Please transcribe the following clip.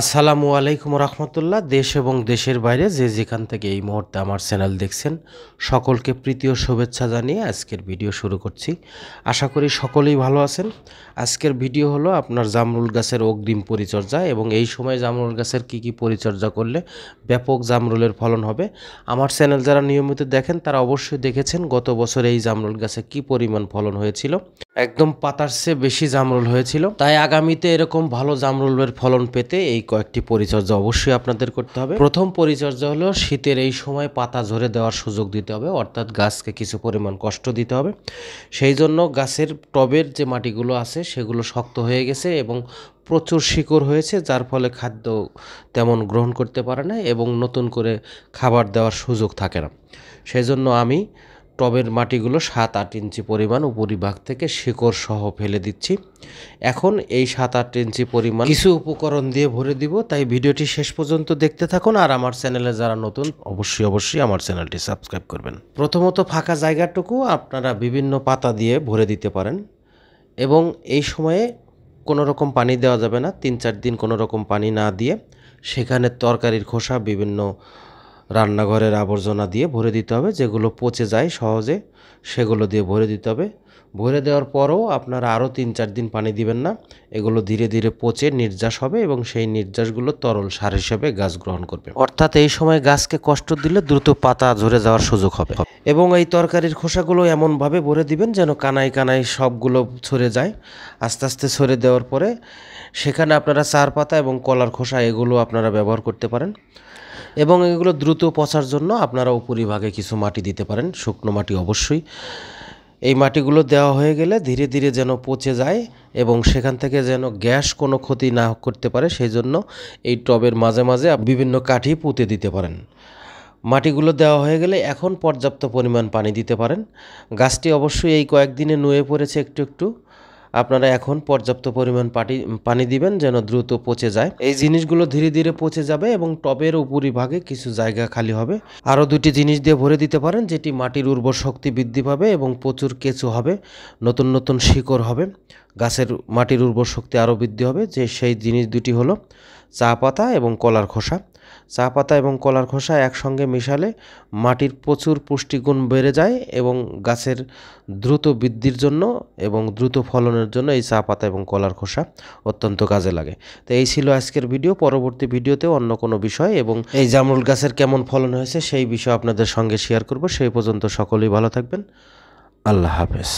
আসসালামু আলাইকুম রহমতুল্লাহ। দেশ এবং দেশের বাইরে যে যেখান থেকে এই মুহূর্তে আমার চ্যানেল দেখছেন সকলকে প্রীতি ও শুভেচ্ছা জানিয়ে আজকের ভিডিও শুরু করছি। আশা করি সকলেই ভালো আছেন। আজকের ভিডিও হলো আপনার জামরুল গাছের অগ্রিম পরিচর্যা এবং এই সময় জামরুল গাছের কি পরিচর্যা করলে ব্যাপক জামরুলের ফলন হবে। আমার চ্যানেল যারা নিয়মিত দেখেন তারা অবশ্যই দেখেছেন গত বছর এই জামরুল গাছে কি পরিমাণ ফলন হয়েছিল, একদম পাতার চেয়ে বেশি জামরুল হয়েছিল। তাই আগামীতে এরকম ভালো জামরুলের ফলন পেতে এই কয়েকটি পরিচর্যা অবশ্যই আপনাদের করতে হবে। প্রথম পরিচর্যা হলো শীতের এই সময় পাতা ঝরে দেওয়ার সুযোগ দিতে হবে, অর্থাৎ গাছকে কিছু পরিমাণ কষ্ট দিতে হবে। সেই জন্য গাছের টবের যে মাটিগুলো আছে সেগুলো শক্ত হয়ে গেছে এবং প্রচুর শিকড় হয়েছে, যার ফলে খাদ্য তেমন গ্রহণ করতে পারে না এবং নতুন করে খাবার দেওয়ার সুযোগ থাকে না। সেই জন্য আমি টবের মাটিগুলো 7-8 ইঞ্চি পরিমাণ উপরিভাগ থেকে শিকড় সহ ফেলে দিচ্ছি। এখন এই 7-8 ইঞ্চি পরিমাণ কিছু উপকরণ দিয়ে ভরে দিব, তাই ভিডিওটি শেষ পর্যন্ত দেখতে থাকুন। আর আমার চ্যানেলে যারা নতুন অবশ্যই আমার চ্যানেলটি সাবস্ক্রাইব করবেন। প্রথমত ফাঁকা জায়গাটুকু আপনারা বিভিন্ন পাতা দিয়ে ভরে দিতে পারেন এবং এই সময়ে কোনো রকম পানি দেওয়া যাবে না। 3-4 দিন কোনো রকম পানি না দিয়ে সেখানে তরকারির খোসা, বিভিন্ন রান্নাঘরের আবর্জনা দিয়ে ভরে দিতে হবে, যেগুলো পচে যায় সহজে সেগুলো দিয়ে ভরে দিতে হবে। ভরে দেওয়ার পরও আপনারা আরও 3-4 দিন পানি দিবেন না, এগুলো ধীরে ধীরে পচে নির্যাস হবে এবং সেই নির্যাসগুলো তরল সার হিসেবে গাছ গ্রহণ করবে। অর্থাৎ এই সময় গাছকে কষ্ট দিলে দ্রুত পাতা ঝরে যাওয়ার সুযোগ হবে। এবং এই তরকারির খোসাগুলো এমনভাবে ভরে দিবেন যেন কানায় কানায় সবগুলো ছড়ে যায়। আস্তে আস্তে ছড়ে দেওয়ার পরে সেখানে আপনারা চার পাতা এবং কলার খোসা এগুলো আপনারা ব্যবহার করতে পারেন এবং এগুলো দ্রুত পচার জন্য আপনারা উপরিভাগে কিছু মাটি দিতে পারেন, শুকনো মাটি অবশ্যই। এই মাটিগুলো দেওয়া হয়ে গেলে ধীরে ধীরে যেন পচে যায় এবং সেখান থেকে যেন গ্যাস কোনো ক্ষতি না করতে পারে, সেই জন্য এই টবের মাঝে মাঝে বিভিন্ন কাঠি পুঁতে দিতে পারেন। মাটিগুলো দেওয়া হয়ে গেলে এখন পর্যাপ্ত পরিমাণ পানি দিতে পারেন। গাছটি অবশ্যই এই কয়েকদিনে নুয়ে পড়েছে একটু একটু, আপনারা এখন পর্যাপ্ত পরিমাণ পানি দিবেন যেন দ্রুত পচে যায়। এই জিনিসগুলো ধীরে ধীরে পচে যাবে এবং টবের উপরিভাগে কিছু জায়গা খালি হবে। আরও 2টি জিনিস দিয়ে ভরে দিতে পারেন, যেটি মাটির উর্বর শক্তি বৃদ্ধি পাবে এবং প্রচুর কেঁচো হবে, নতুন নতুন শিকড় হবে, গাছের মাটির উর্বর শক্তি আরও বৃদ্ধি হবে। যে সেই জিনিস দুটি হলো চা পাতা এবং কলার খোসা। চা পাতা এবং কলার খোসা একসঙ্গে মিশালে মাটির প্রচুর পুষ্টিগুণ বেড়ে যায় এবং গাছের দ্রুত বৃদ্ধির জন্য এবং দ্রুত ফলনের জন্য এই চা পাতা এবং কলার খোসা অত্যন্ত কাজে লাগে। তো এই ছিল আজকের ভিডিও। পরবর্তী ভিডিওতেও অন্য কোনো বিষয় এবং এই জামরুল গাছের কেমন ফলন হয়েছে সেই বিষয় আপনাদের সঙ্গে শেয়ার করব। সেই পর্যন্ত সকলেই ভালো থাকবেন। আল্লাহ হাফেজ।